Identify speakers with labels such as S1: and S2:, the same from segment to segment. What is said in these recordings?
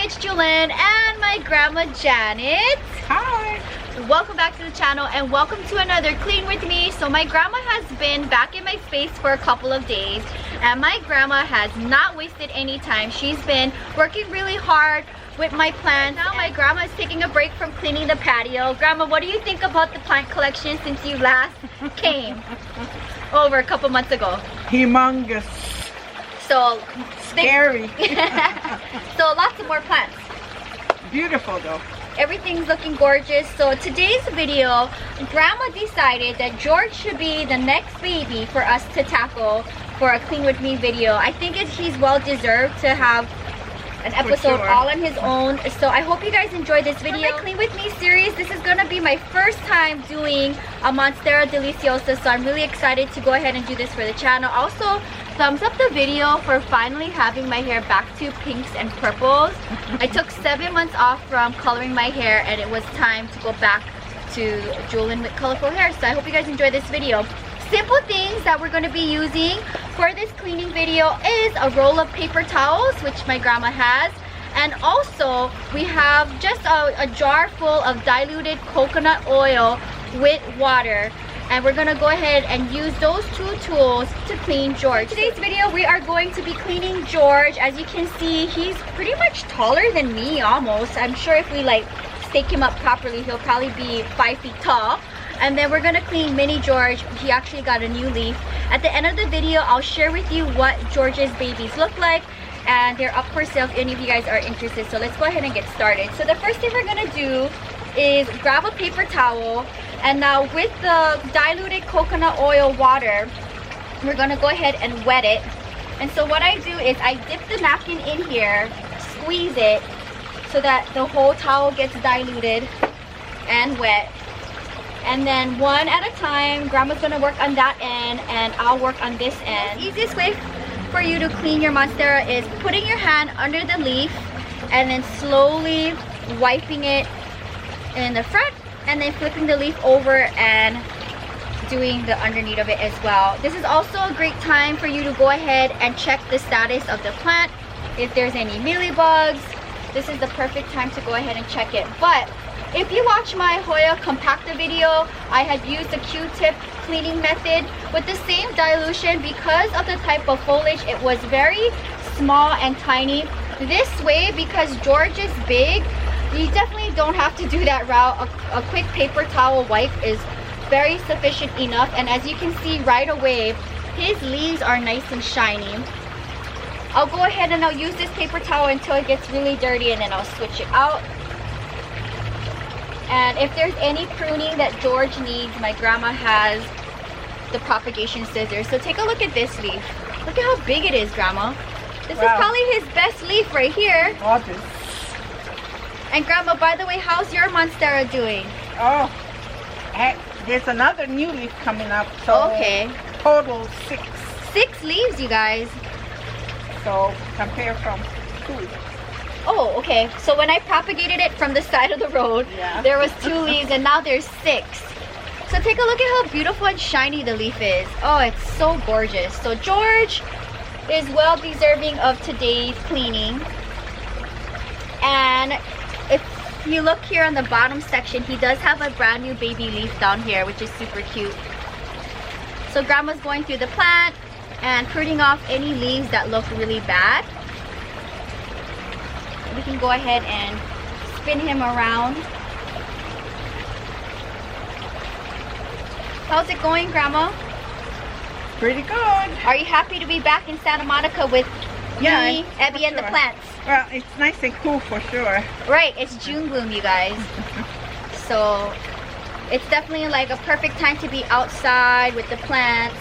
S1: it's Jewelyn and my grandma Janet.
S2: Hi.
S1: Welcome back to the channel and welcome to another clean with me. So my grandma has been back in my space for a couple of days and my grandma has not wasted any time. She's been working really hard with my plants. Now my grandma is taking a break from cleaning the patio. Grandma, what do you think about the plant collection since you last came over a couple months ago?
S2: Humongous.
S1: So
S2: Scary.
S1: So lots of more plants.
S2: Beautiful though.
S1: Everything's looking gorgeous. So today's video, grandma decided that George should be the next baby for us to tackle for a clean with me video. I think he's well deserved to have an episode all on his own. So I hope you guys enjoy this video. For my clean with me series, this is gonna be my first time doing a Monstera Deliciosa, so I'm really excited to go ahead and do this for the channel. Also, thumbs up the video for finally having my hair back to pinks and purples. I took 7 months off from coloring my hair and it was time to go back to Jewelyn with colorful hair. So I hope you guys enjoy this video. Simple things that we're going to be using for this cleaning video is a roll of paper towels, which my grandma has, and also we have just a jar full of diluted coconut oil with water, and we're gonna go ahead and use those two tools to clean George. Today's video we are going to be cleaning George. As you can see, he's pretty much taller than me almost. I'm sure if we like stake him up properly, he'll probably be 5 feet tall. And then we're gonna clean mini George. He actually got a new leaf. At the end of the video, I'll share with you what George's babies look like, and they're up for sale if any of you guys are interested. So let's go ahead and get started. So the first thing we're gonna do is grab a paper towel, and now with the diluted coconut oil water, we're gonna go ahead and wet it. And so what I do is I dip the napkin in here, squeeze it so that the whole towel gets diluted and wet. And then one at a time, grandma's gonna work on that end and I'll work on this end. The easiest way for you to clean your Monstera is putting your hand under the leaf and then slowly wiping it in the front and then flipping the leaf over and doing the underneath of it as well. This is also a great time for you to go ahead and check the status of the plant. If there's any mealybugs, this is the perfect time to go ahead and check it. But if you watch my Hoya Compacta video, I had used the Q-tip cleaning method with the same dilution. Because of the type of foliage, it was very small and tiny. This way, because George is big, you definitely don't have to do that route. A quick paper towel wipe is very sufficient enough. And as you can see right away, his leaves are nice and shiny. I'll go ahead and I'll use this paper towel until it gets really dirty and then I'll switch it out. And if there's any pruning that George needs, my grandma has the propagation scissors. So take a look at this leaf. Look at how big it is, Grandma. This is probably his best leaf right here.
S2: Gorgeous.
S1: And Grandma, by the way, how's your Monstera doing?
S2: Oh, there's another new leaf coming up. So
S1: okay.
S2: Total 6.
S1: 6 leaves, you guys. So
S2: compare from 2.
S1: Oh, okay. So when I propagated it from the side of the road, there was 2 leaves and now there's 6. So take a look at how beautiful and shiny the leaf is. Oh, it's so gorgeous. So George is well deserving of today's cleaning. And if you look here on the bottom section, he does have a brand new baby leaf down here, which is super cute. So grandma's going through the plant and pruning off any leaves that look really bad. We can go ahead and spin him around. How's it going, Grandma?
S2: Pretty good.
S1: Are you happy to be back in Santa Monica with me, Abby, and the plants?
S2: Well, it's nice and cool for sure.
S1: Right, it's June bloom, you guys. So it's definitely like a perfect time to be outside with the plants.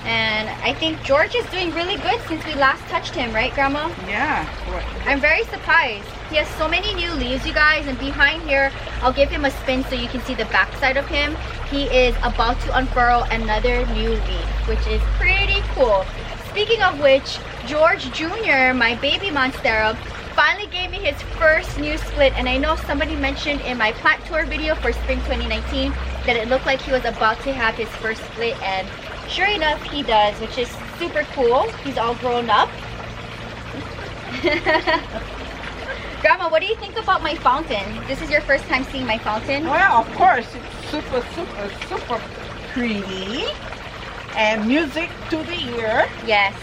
S1: And I think George is doing really good since we last touched him, right, Grandma?
S2: Yeah.
S1: I'm very surprised. He has so many new leaves, you guys, and behind here, I'll give him a spin so you can see the back side of him. He is about to unfurl another new leaf, which is pretty cool. Speaking of which, George Jr., my baby Monstera, finally gave me his first new split, and I know somebody mentioned in my plant tour video for spring 2019 that it looked like he was about to have his first split, and sure enough he does, which is super cool. He's all grown up. Grandma, what do you think about my fountain? This is your first time seeing my fountain?
S2: Well, of course, it's super pretty. And music to the ear.
S1: Yes.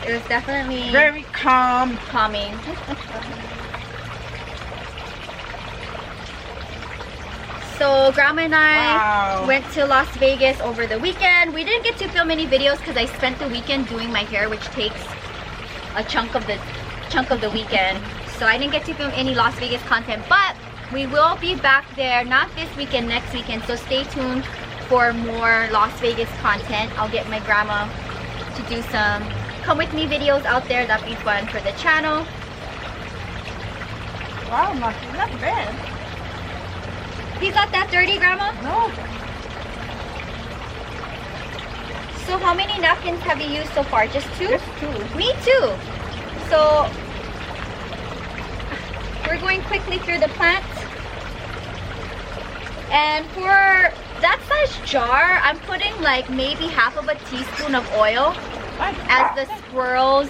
S1: It was definitely
S2: very calming.
S1: So Grandma and I went to Las Vegas over the weekend. We didn't get to film any videos because I spent the weekend doing my hair, which takes a chunk of the weekend. So I didn't get to film any Las Vegas content, but we will be back there, not this weekend, next weekend. So stay tuned for more Las Vegas content. I'll get my grandma to do some come with me videos out there. That'd be fun for the channel.
S2: Wow, not bad.
S1: He's not that dirty, Grandma?
S2: No.
S1: So how many napkins have you used so far? Just 2?
S2: Just 2.
S1: Me too. So we're going quickly through the plants. And for that size jar, I'm putting like maybe half of a teaspoon of oil as the squirrels.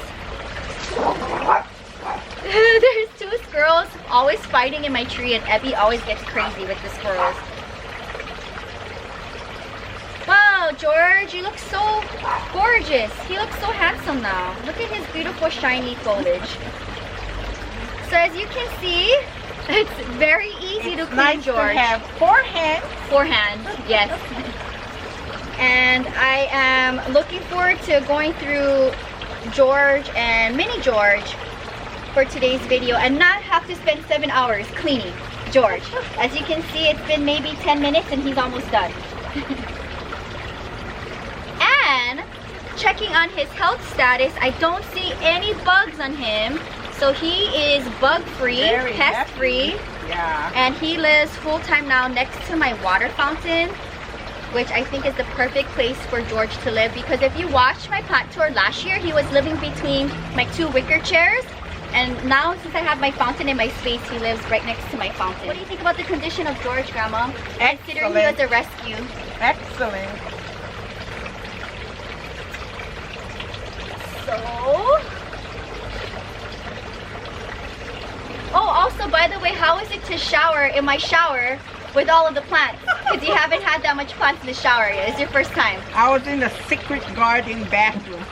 S1: There's 2 squirrels always fighting in my tree, and Ebby always gets crazy with the squirrels. Wow, George, you look so gorgeous. He looks so handsome now. Look at his beautiful shiny foliage. So as you can see, it's very easy to clean,
S2: nice
S1: George.
S2: To have 4 hands.
S1: 4 hands, yes. And I am looking forward to going through George and Mini George for today's video and not have to spend 7 hours cleaning George. As you can see, it's been maybe 10 minutes and he's almost done. And checking on his health status, I don't see any bugs on him. So he is bug-free, pest-free.
S2: Yeah.
S1: And he lives full-time now next to my water fountain, which I think is the perfect place for George to live, because if you watched my plant tour last year, he was living between my 2 wicker chairs. And now, since I have my fountain in my space, he lives right next to my fountain. What do you think about the condition of George, Grandma?
S2: Excellent.
S1: Considering he was a rescue.
S2: Excellent.
S1: So... Oh, also, by the way, how is it to shower in my shower with all of the plants? Because you haven't had that much plants in the shower yet. It's your first time.
S2: I was in the secret garden bathroom.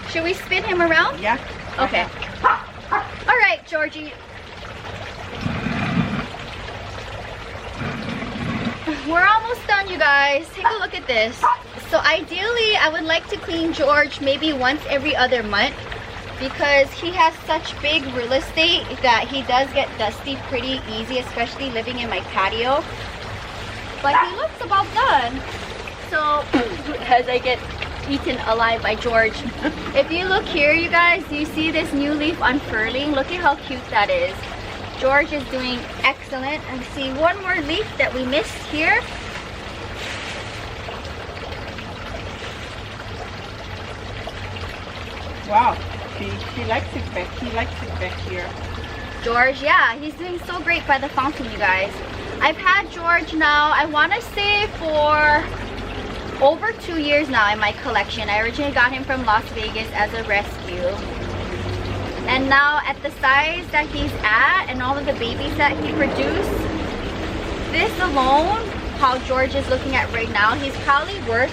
S1: Should we spin him around?
S2: Yeah.
S1: Okay. All right, Georgie. We're almost done, you guys. Take a look at this. So ideally, I would like to clean George maybe once every other month, because he has such big real estate that he does get dusty pretty easy, especially living in my patio. But he looks about done. So as I get eaten alive by George. If you look here, you guys, you see this new leaf unfurling? Look at how cute that is. George is doing excellent. And see one more leaf that we missed here.
S2: Wow, he likes it back. He likes it back here.
S1: George, yeah, he's doing so great by the fountain, you guys. I've had George now, I want to say for over 2 years now in my collection. I originally got him from Las Vegas as a rescue. And now at the size that he's at and all of the babies that he produced, this alone, how George is looking at right now, he's probably worth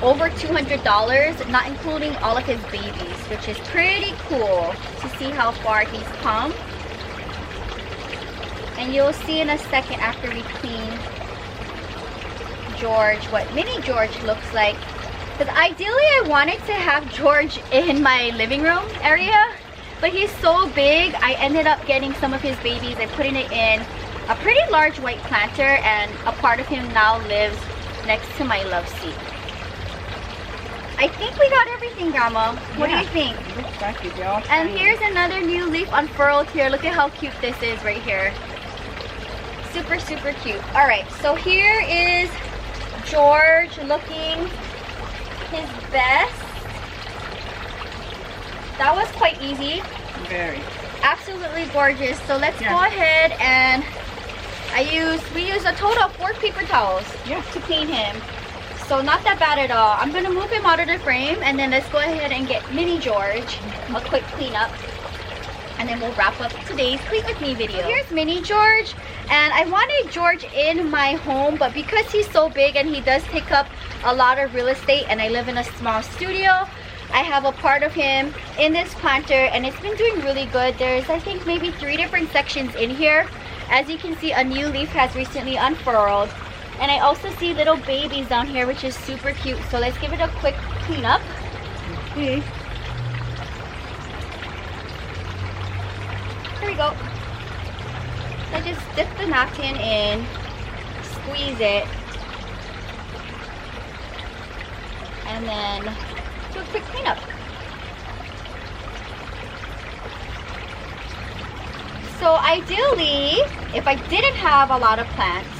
S1: over $200, not including all of his babies, which is pretty cool to see how far he's come. And you'll see in a second after we clean George what Mini George looks like. Because ideally I wanted to have George in my living room area, but he's so big, I ended up getting some of his babies and putting it in a pretty large white planter, and a part of him now lives next to my love seat. I think we got everything, Grandma. What do you think?
S2: Looks like it, y'all.
S1: And here's another new leaf unfurled here. Look at how cute this is right here. Super, super cute. All right, so here is George looking his best. That was quite easy.
S2: Very.
S1: Absolutely gorgeous. So let's go ahead and we use a total of 4 paper towels to clean him. So not that bad at all. I'm gonna move him out of the frame, and then let's go ahead and get Mini George a quick cleanup, and then we'll wrap up today's Clean With Me video. So here's Mini George, and I wanted George in my home, but because he's so big and he does take up a lot of real estate, and I live in a small studio, I have a part of him in this planter, and it's been doing really good. There's, I think, maybe 3 different sections in here. As you can see, a new leaf has recently unfurled, and I also see little babies down here, which is super cute. So let's give it a quick cleanup.
S2: Okay.
S1: Here we go. I just dip the napkin in, squeeze it, and then do a quick cleanup. So ideally, if I didn't have a lot of plants,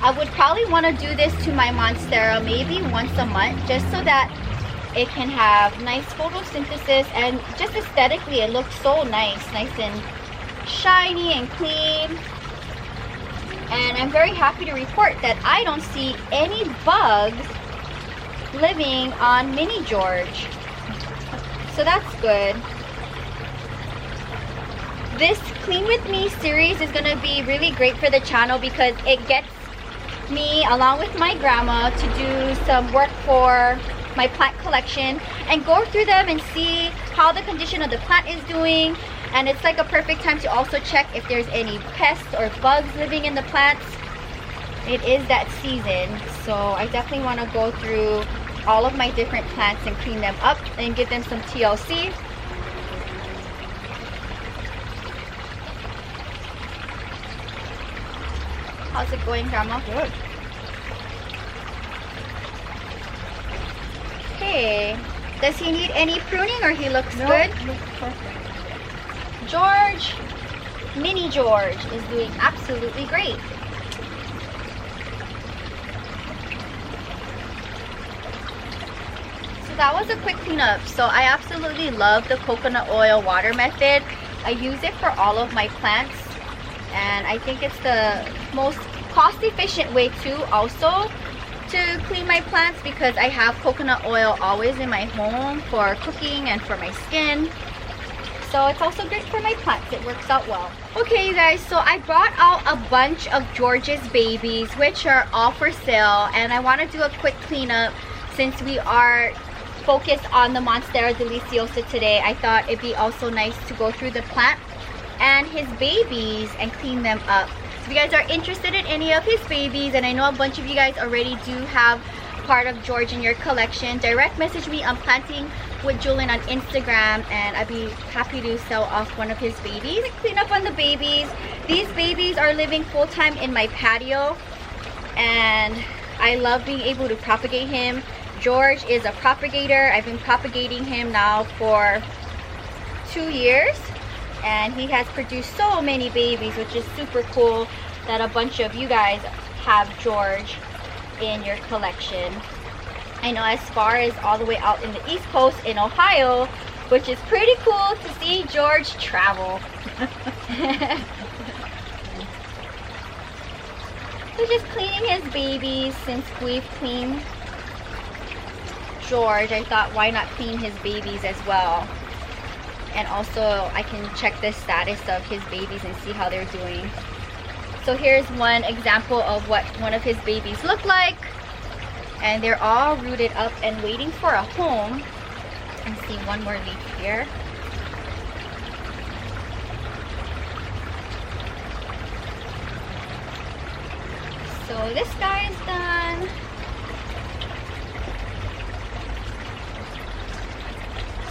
S1: I would probably want to do this to my Monstera maybe once a month, just so that it can have nice photosynthesis, and just aesthetically it looks so nice and shiny and clean. And I'm very happy to report that I don't see any bugs living on Mini George, so that's good. This Clean With Me series is going to be really great for the channel because it gets me, along with my grandma, to do some work for my plant collection and go through them and see how the condition of the plant is doing. And it's like a perfect time to also check if there's any pests or bugs living in the plants. It is that season, so I definitely want to go through all of my different plants and clean them up and give them some TLC. How's it going, Grandma?
S2: Good.
S1: Okay. Does he need any pruning, or he looks
S2: No,
S1: good?
S2: looks perfect.
S1: George, Mini George, is doing absolutely great. So that was a quick cleanup. So I absolutely love the coconut oil water method. I use it for all of my plants, and I think it's the most cost-efficient way too also to clean my plants, because I have coconut oil always in my home for cooking and for my skin. So it's also great for my plants. It works out well. Okay, you guys, so I brought out a bunch of George's babies, which are all for sale, and I want to do a quick cleanup since we are focused on the Monstera Deliciosa today. I thought it'd be also nice to go through the plant and his babies and clean them up. So if you guys are interested in any of his babies, and I know a bunch of you guys already do have part of George in your collection, direct message me on Planting with Jewelyn on Instagram, and I'd be happy to sell off one of his babies. Clean up on the babies. These babies are living full-time in my patio, and I love being able to propagate him. George is a propagator. I've been propagating him now for 2 years, and he has produced so many babies, which is super cool that a bunch of you guys have George in your collection. I know, as far as all the way out in the East Coast in Ohio, which is pretty cool to see George travel. So just cleaning his babies. Since we've cleaned George, I thought, why not clean his babies as well? And also I can check the status of his babies and see how they're doing. So here's one example of what one of his babies look like, and they're all rooted up and waiting for a home. And see one more leaf here. So this guy is done.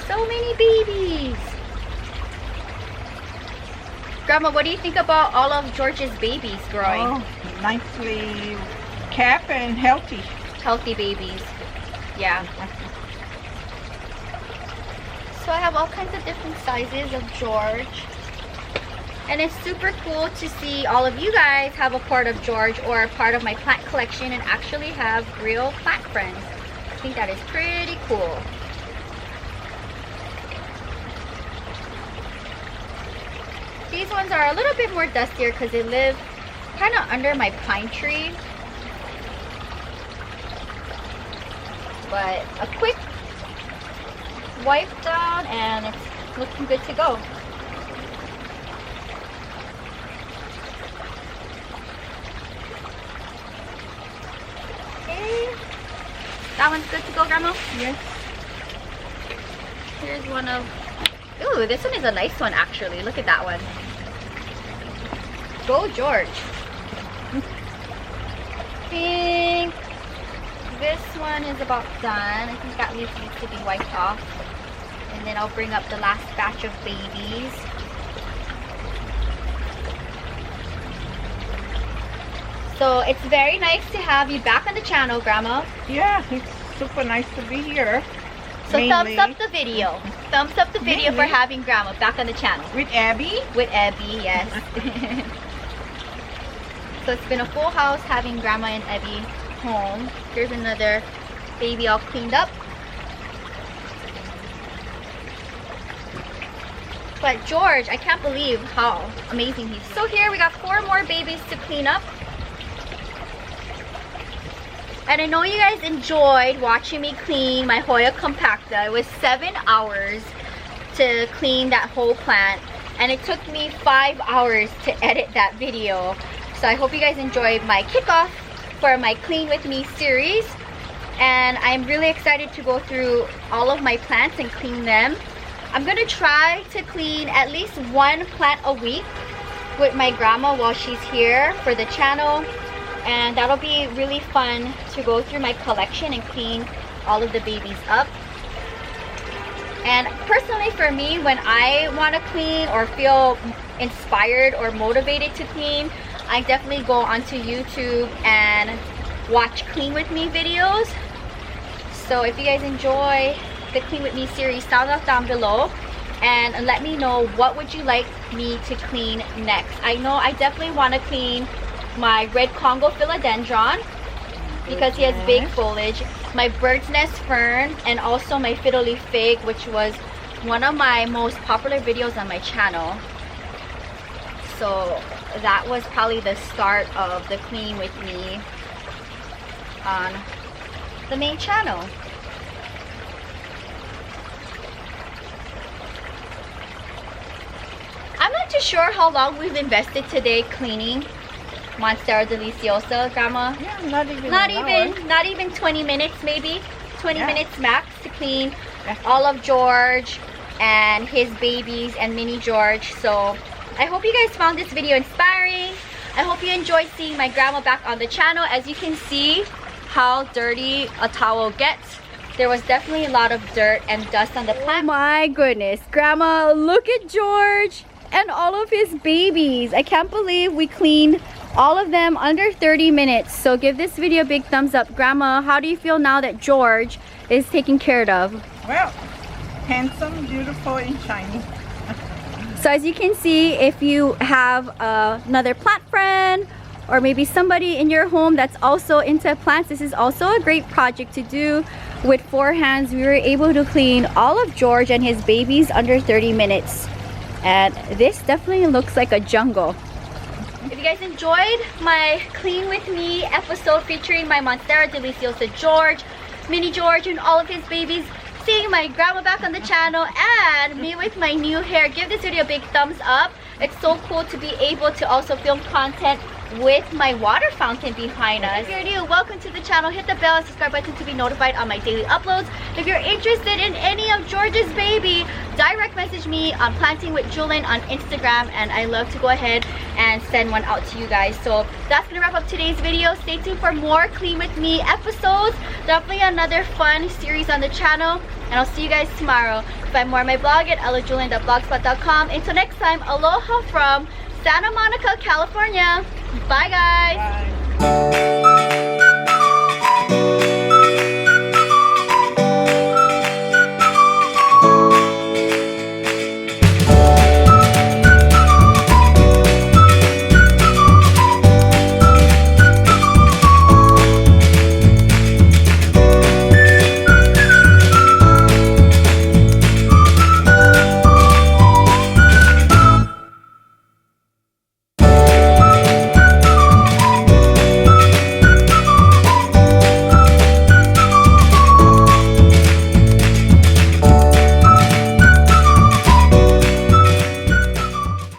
S1: So many babies. Grandma, what do you think about all of George's babies growing?
S2: Oh, nicely kept and healthy.
S1: Healthy babies. Yeah. So I have all kinds of different sizes of George. And it's super cool to see all of you guys have a part of George or a part of my plant collection and actually have real plant friends. I think that is pretty cool. These ones are a little bit more dustier because they live kind of under my pine tree. But a quick wipe down and it's looking good to go. Okay. That one's good to go, Grandma?
S2: Yes.
S1: Here's one of... Ooh, this one is a nice one actually. Look at that one. Go, George. I think this one is about done. I think that needs to be wiped off. And then I'll bring up the last batch of babies. So it's very nice to have you back on the channel, Grandma.
S2: Yeah, it's super nice to be here.
S1: So
S2: Mainly,
S1: thumbs up the video. Thumbs up the video for having Grandma back on the channel.
S2: with Abby.
S1: With Abby, yes. So it's been a full house having Grandma and Abby home. Here's another baby all cleaned up. But George, I can't believe how amazing he is. So here we got 4 more babies to clean up. And I know you guys enjoyed watching me clean my Hoya compacta. It was 7 hours to clean that whole plant. And it took me 5 hours to edit that video. So I hope you guys enjoyed my kickoff for my Clean With Me series. And I'm really excited to go through all of my plants and clean them. I'm gonna try to clean at least 1 plant a week with my grandma while she's here for the channel. And that'll be really fun to go through my collection and clean all of the babies up. And personally for me, when I want to clean or feel inspired or motivated to clean, I definitely go onto YouTube and watch Clean With Me videos. So if you guys enjoy the Clean With Me series, sound off down below and let me know what would you like me to clean next. I know I definitely want to clean my red Congo philodendron because he has big foliage, my bird's nest fern, and also my fiddle leaf fig, which was one of my most popular videos on my channel. So that was probably the start of the Clean With Me on the main channel. I'm not too sure how long we've invested today cleaning Monstera Deliciosa, Grandma.
S2: Yeah,
S1: not even 20 minutes, maybe 20
S2: Yeah.
S1: minutes max to clean all of George and his babies and mini George. So I hope you guys found this video inspiring. I hope you enjoyed seeing my grandma back on the channel. As you can see how dirty a towel gets, there was definitely a lot of dirt and dust on the plant. Oh my goodness, Grandma, look at George and all of his babies. I can't believe we cleaned all of them under 30 minutes. So give this video a big thumbs up. Grandma, how do you feel now that George is taken care of?
S2: Well, handsome, beautiful, and shiny.
S1: So as you can see, if you have another plant friend or maybe somebody in your home that's also into plants, this is also a great project to do. With 4 hands, we were able to clean all of George and his babies under 30 minutes. And this definitely looks like a jungle. If you guys enjoyed my Clean With Me episode featuring my Monstera Deliciosa George, Mini George, and all of his babies, seeing my grandma back on the channel, and me with my new hair, give this video a big thumbs up. It's so cool to be able to also film content with my water fountain behind us. If you're new, welcome to the channel. Hit the bell and subscribe button to be notified on my daily uploads. If you're interested in any of George's baby, direct message me on Planting with Jewelyn on Instagram, and I love to go ahead and send one out to you guys. So that's gonna wrap up today's video. Stay tuned for more Clean With Me episodes. Definitely another fun series on the channel, and I'll see you guys tomorrow. Find more on my blog at ILOVEJEWELYN.blogspot.com. Until next time, aloha from Santa Monica, California. Bye guys.
S2: Bye.